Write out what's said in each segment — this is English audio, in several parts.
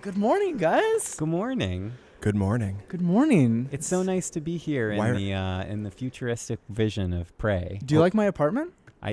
Good morning, guys. Good morning. Good morning. Good morning. It's so nice to be here in the futuristic vision of Prey. Do you like my apartment?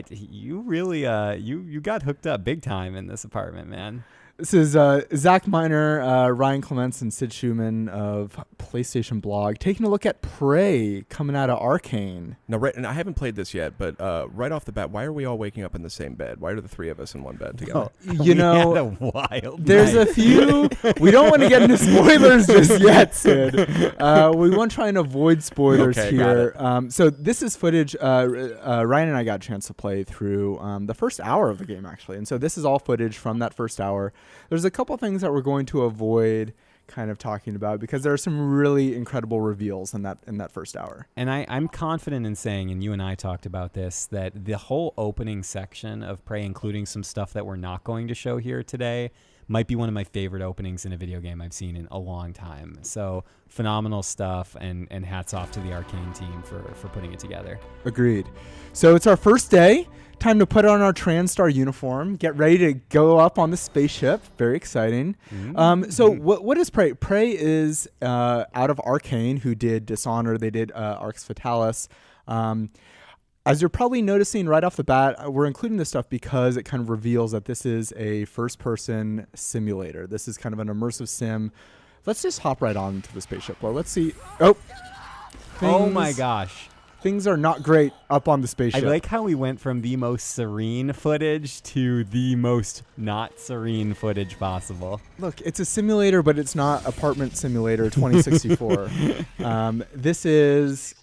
You really you got hooked up big time in this apartment, man. This is Zach Miner, Ryan Clements, and Sid Schumann of PlayStation Blog taking a look at Prey coming out of Arcane. No, right, and I haven't played this yet, but right off the bat, why are we all waking up in the same bed? Why are the three of us in one bed together? You know, had a wild there's night. a few. We don't want to get into spoilers just yet, Sid. We want to try and avoid spoilers here. So this is footage. Ryan and I got a chance to play through the first hour of the game, actually, and so this is all footage from that first hour. There's a couple things that we're going to avoid kind of talking about because there are some really incredible reveals in that first hour. And I'm confident in saying, and you and I talked about this, that the whole opening section of Prey, including some stuff that we're not going to show here today, might be one of my favorite openings in a video game I've seen in a long time. So phenomenal stuff, and hats off to the Arcane team for putting it together. Agreed. So it's our first day. Time to put on our TranStar uniform, get ready to go up on the spaceship. Very exciting. So what is Prey? Prey is out of Arcane, who did Dishonored. They did Arx Fatalis. As you're probably noticing right off the bat, we're including this stuff because it kind of reveals that this is a first-person simulator. This is kind of an immersive sim. Let's just hop right on to the spaceship. Well, let's see. Oh my gosh. Things are not great up on the spaceship. I like how we went from the most serene footage to the most not serene footage possible. Look, it's a simulator, but it's not Apartment Simulator 2064. This is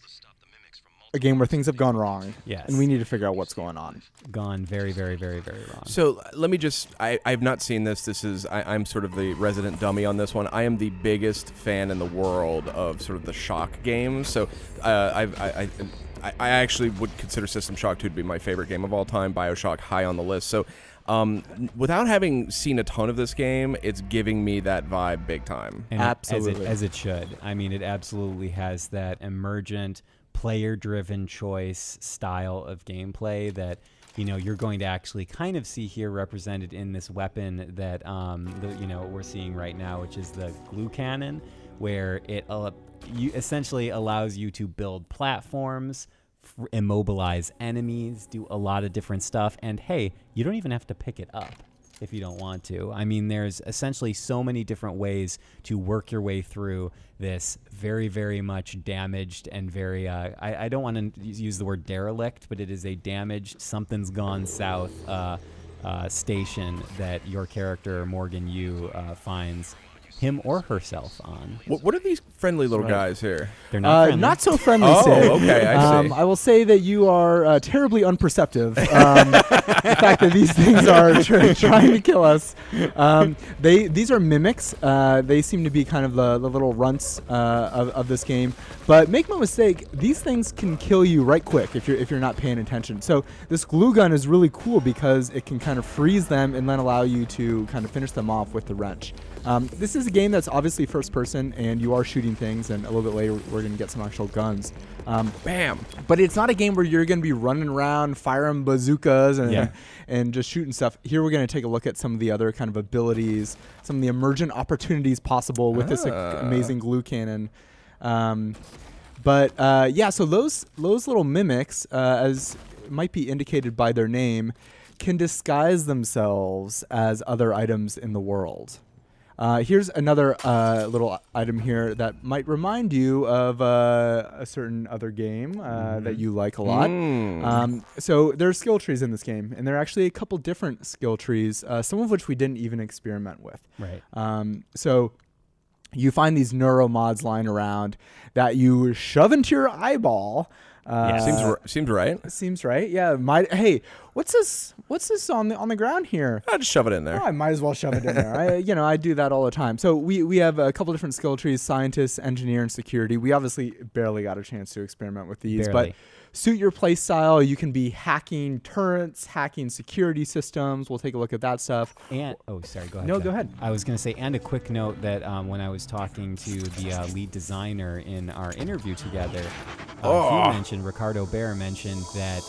a game where things have gone wrong. Yes. And we need to figure out what's going on. Gone very, very, very, very wrong. So let me just, I've not seen this. I'm sort of the resident dummy on this one. I am the biggest fan in the world of sort of the shock games. So I actually would consider System Shock 2 to be my favorite game of all time. BioShock high on the list. So without having seen a ton of this game, it's giving me that vibe big time. And absolutely. As it should. I mean, it absolutely has that emergent, player-driven choice style of gameplay that you're going to actually kind of see here represented in this weapon that we're seeing right now, which is the glue cannon, where it essentially allows you to build platforms, immobilize enemies, do a lot of different stuff, and hey, you don't even have to pick it up if you don't want to. I mean, there's essentially so many different ways to work your way through this very, very much damaged and very, I don't want to use the word derelict, but it is a damaged, something's gone south station that your character, Morgan Yu, finds him or herself on. What are these friendly little guys here? They're not friendly. Not so friendly, Sid. Okay, I see. I will say that you are terribly unperceptive. The fact that these things are trying to kill us. These are mimics. They seem to be kind of the little runts of this game. But make no mistake, these things can kill you right quick if you're not paying attention. So this glue gun is really cool because it can kind of freeze them and then allow you to kind of finish them off with the wrench. This is a game that's obviously first person, and you are shooting things, and a little bit later we're going to get some actual guns. Bam! But it's not a game where you're going to be running around firing bazookas and just shooting stuff. Here we're going to take a look at some of the other kind of abilities, some of the emergent opportunities possible with this amazing glue cannon. So those little mimics, as might be indicated by their name, can disguise themselves as other items in the world. Here's another little item here that might remind you of a certain other game that you like a lot. So there are skill trees in this game, and there are actually a couple different skill trees, some of which we didn't even experiment with. Right. So you find these neuromods lying around that you shove into your eyeball. Seems right. Seems right. Yeah. Hey, what's this on the ground here? I'll just shove it in there. Oh, I might as well shove it in there. I do that all the time. So we have a couple different skill trees: scientist, engineer, and security. We obviously barely got a chance to experiment with these, but suit your play style. You can be hacking turrets, hacking security systems. We'll take a look at that stuff. And sorry, go ahead. No, Jeff. go ahead. I was going to say, and a quick note that when I was talking to the lead designer in our interview together, Ricardo Bear mentioned that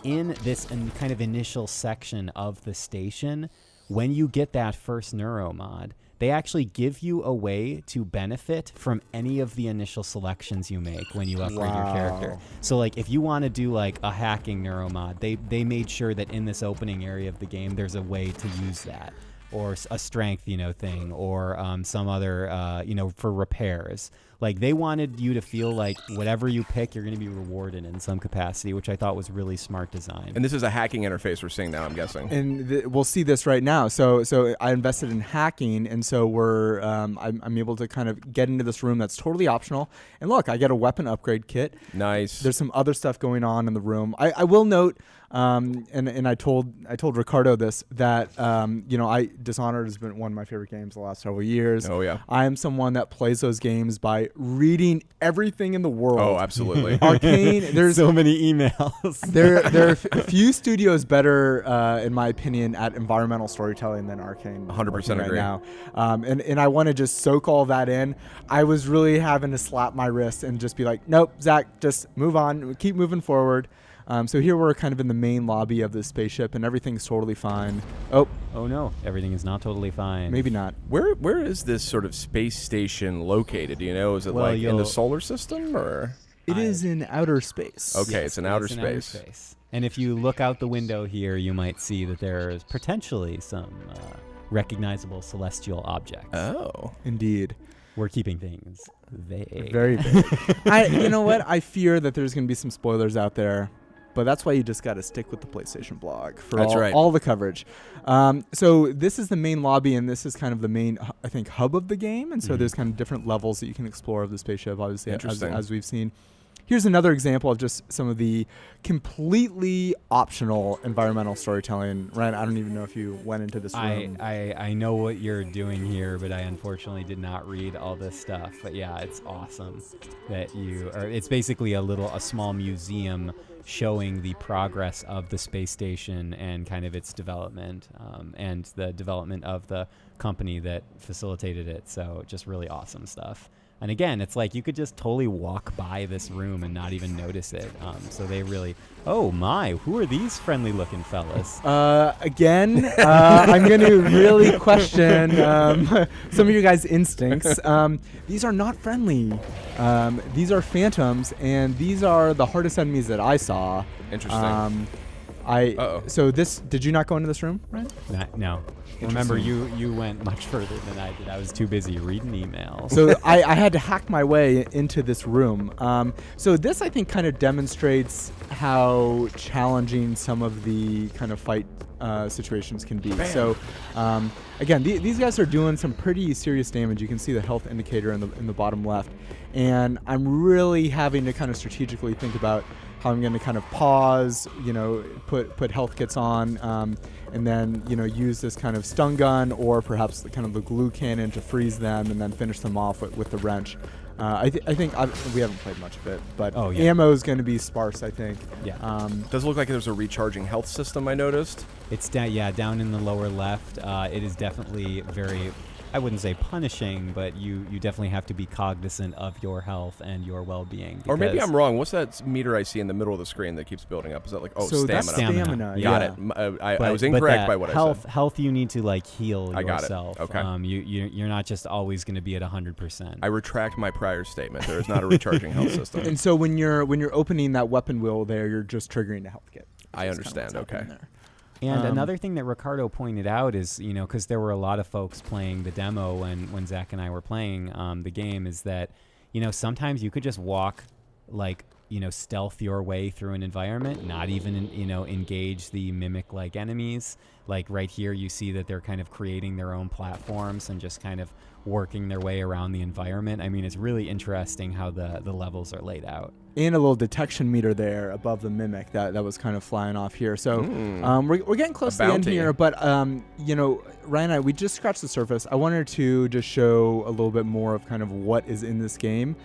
in this kind of initial section of the station, when you get that first neuro mod, they actually give you a way to benefit from any of the initial selections you make when you upgrade your character. So like if you want to do like a hacking neuro mod, they made sure that in this opening area of the game there's a way to use that, or a strength, thing, or some other, for repairs. Like they wanted you to feel like whatever you pick, you're going to be rewarded in some capacity, which I thought was really smart design. And this is a hacking interface we're seeing now, I'm guessing. And we'll see this right now. So I invested in hacking, and so I'm able to kind of get into this room that's totally optional. And look, I get a weapon upgrade kit. Nice. There's some other stuff going on in the room. I will note, and I told Ricardo this, that Dishonored has been one of my favorite games the last several years. Oh yeah. I am someone that plays those games by reading everything in the world. Oh, absolutely. Arcane. There's so many emails. there are few studios better, in my opinion, at environmental storytelling than Arcane. 100% agree. Now, and I want to just soak all that in. I was really having to slap my wrist and just be like, nope, Zach, just move on, keep moving forward. So here we're kind of in the main lobby of the spaceship, and everything's totally fine. Oh no, everything is not totally fine. Maybe not. Where is this sort of space station located? Do you know? Is it like in the solar system, or? It is in outer space. Okay, Yes, it's in outer space. And if you look out the window here, you might see that there is potentially some recognizable celestial objects. Oh, indeed. We're keeping things vague. Very vague. You know what? I fear that there's going to be some spoilers out there. But that's why you just got to stick with the PlayStation blog for all the coverage. So this is the main lobby, and this is kind of the main, I think, hub of the game. And so there's kind of different levels that you can explore of the spaceship, obviously, as we've seen. Here's another example of just some of the completely optional environmental storytelling. Ryan, I don't even know if you went into this room. I know what you're doing here, but I unfortunately did not read all this stuff. But yeah, it's awesome that it's basically a small museum showing the progress of the space station and kind of its development, and the development of the company that facilitated it. So just really awesome stuff. And again, it's like you could just totally walk by this room and not even notice it. So they really, oh my, who are these friendly looking fellas? Again, I'm going to really question some of your guys' instincts. These are not friendly. These are phantoms, and these are the hardest enemies that I saw. Interesting. So did you not go into this room, right? No. Remember, you went much further than I did. I was too busy reading emails. So I had to hack my way into this room. So this, I think, kind of demonstrates how challenging some of the kind of fight situations can be. Bam. So again, these guys are doing some pretty serious damage. You can see the health indicator in the bottom left. And I'm really having to kind of strategically think about how I'm going to kind of pause, put health kits on, and then, use this kind of stun gun or perhaps the glue cannon to freeze them and then finish them off with the wrench. I think we haven't played much of it, but ammo is going to be sparse, I think. Yeah. Does it look like there's a recharging health system, I noticed? It's down in the lower left. It is definitely very, I wouldn't say punishing, but you definitely have to be cognizant of your health and your well-being. Or maybe I'm wrong. What's that meter I see in the middle of the screen that keeps building up? Is that like, so stamina? That's stamina. Got it. I was incorrect by what I said. Health you need to heal I got yourself. It. Okay. You're not just always going to be at 100%. I retract my prior statement. There is not a recharging health system. And so when you're opening that weapon wheel there, you're just triggering a health kit. I understand. Okay. And another thing that Ricardo pointed out is, because there were a lot of folks playing the demo when Zach and I were playing the game, is that, sometimes you could just walk, stealth your way through an environment, not even, engage the mimic-like enemies. Like right here, you see that they're kind of creating their own platforms and just kind of working their way around the environment. I mean, it's really interesting how the levels are laid out. And a little detection meter there above the mimic that was kind of flying off here. So we're getting close to the end here, but Ryan and I, we just scratched the surface. I wanted to just show a little bit more of kind of what is in this game.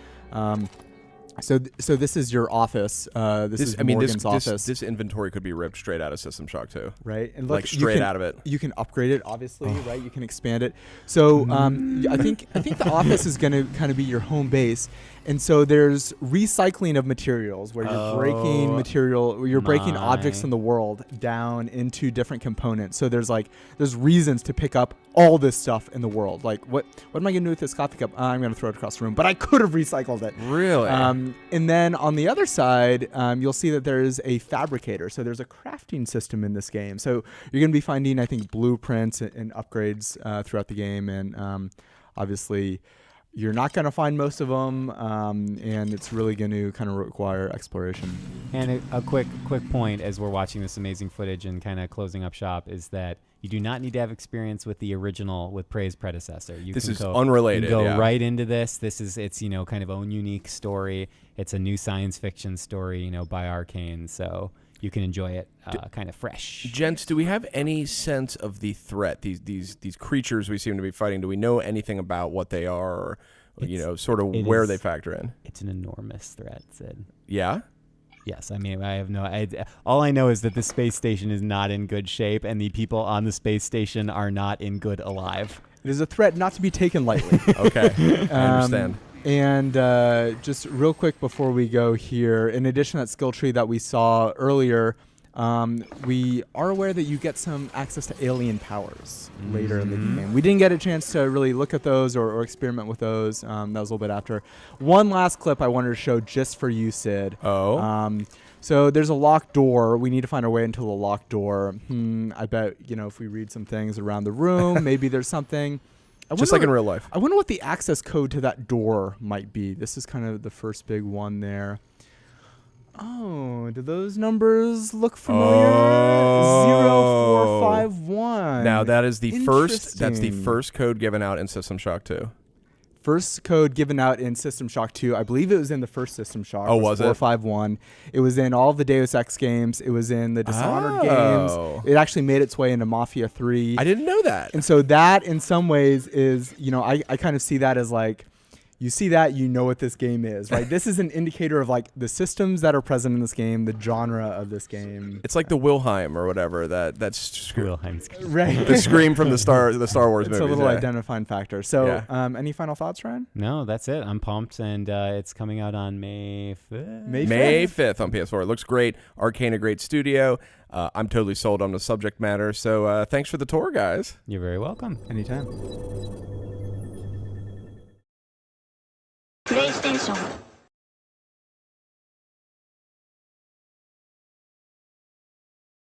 So this is your office. This is Morgan's office. This inventory could be ripped straight out of System Shock 2. Right, and look, straight out of it. You can upgrade it, obviously, right? You can expand it. So I think the office is going to kind of be your home base. And so there's recycling of materials where you're breaking material, where you're breaking objects in the world down into different components. So there's reasons to pick up all this stuff in the world. Like, what am I going to do with this coffee cup? I'm going to throw it across the room, but I could have recycled it. Really? And then on the other side, you'll see that there's a fabricator. So there's a crafting system in this game. So you're going to be finding, I think, blueprints and upgrades throughout the game. And obviously, you're not going to find most of them, and it's really going to kind of require exploration. And a quick point as we're watching this amazing footage and kind of closing up shop is that you do not need to have experience with the original, with Prey's predecessor. This is unrelated. You can go right into this. It's kind of own unique story. It's a new science fiction story, by Arcane. So you can enjoy it kind of fresh. Gents, do we have any sense of the threat? These creatures we seem to be fighting. Do we know anything about what they are, or sort of where they factor in? It's an enormous threat, Sid. Yeah? Yes, I mean, I have all I know is that the space station is not in good shape, and the people on the space station are not in good alive. It is a threat not to be taken lightly. Okay, I understand. And just real quick before we go here, in addition to that skill tree that we saw earlier, we are aware that you get some access to alien powers later in the game. We didn't get a chance to really look at those or experiment with those. That was a little bit after. One last clip I wanted to show just for you, Sid. Oh. So there's a locked door. We need to find our way into the locked door. I bet, if we read some things around the room, maybe there's something. Just like in real life. I wonder what the access code to that door might be. This is kind of the first big one there. Oh, do those numbers look familiar? 0451. Now that is the first. That's the first code given out in System Shock 2. First code given out in System Shock 2. I believe it was in the first System Shock. Oh, was it? 451. It was in all of the Deus Ex games. It was in the Dishonored games. It actually made its way into Mafia 3. I didn't know that. And so that, in some ways, is, I kind of see that as like, you see that, you know what this game is, right? This is an indicator of like the systems that are present in this game, the genre of this game. It's like the Wilhelm or whatever that's Wilhelm's right. The scream from the Star Wars it's movies. It's a little identifying factor. So, any final thoughts, Ryan? No, that's it. I'm pumped, and it's coming out on May 5th. May 5th on PS4. It looks great. Arcane, a great studio. I'm totally sold on the subject matter. So thanks for the tour, guys. You're very welcome. Anytime. プレイステーション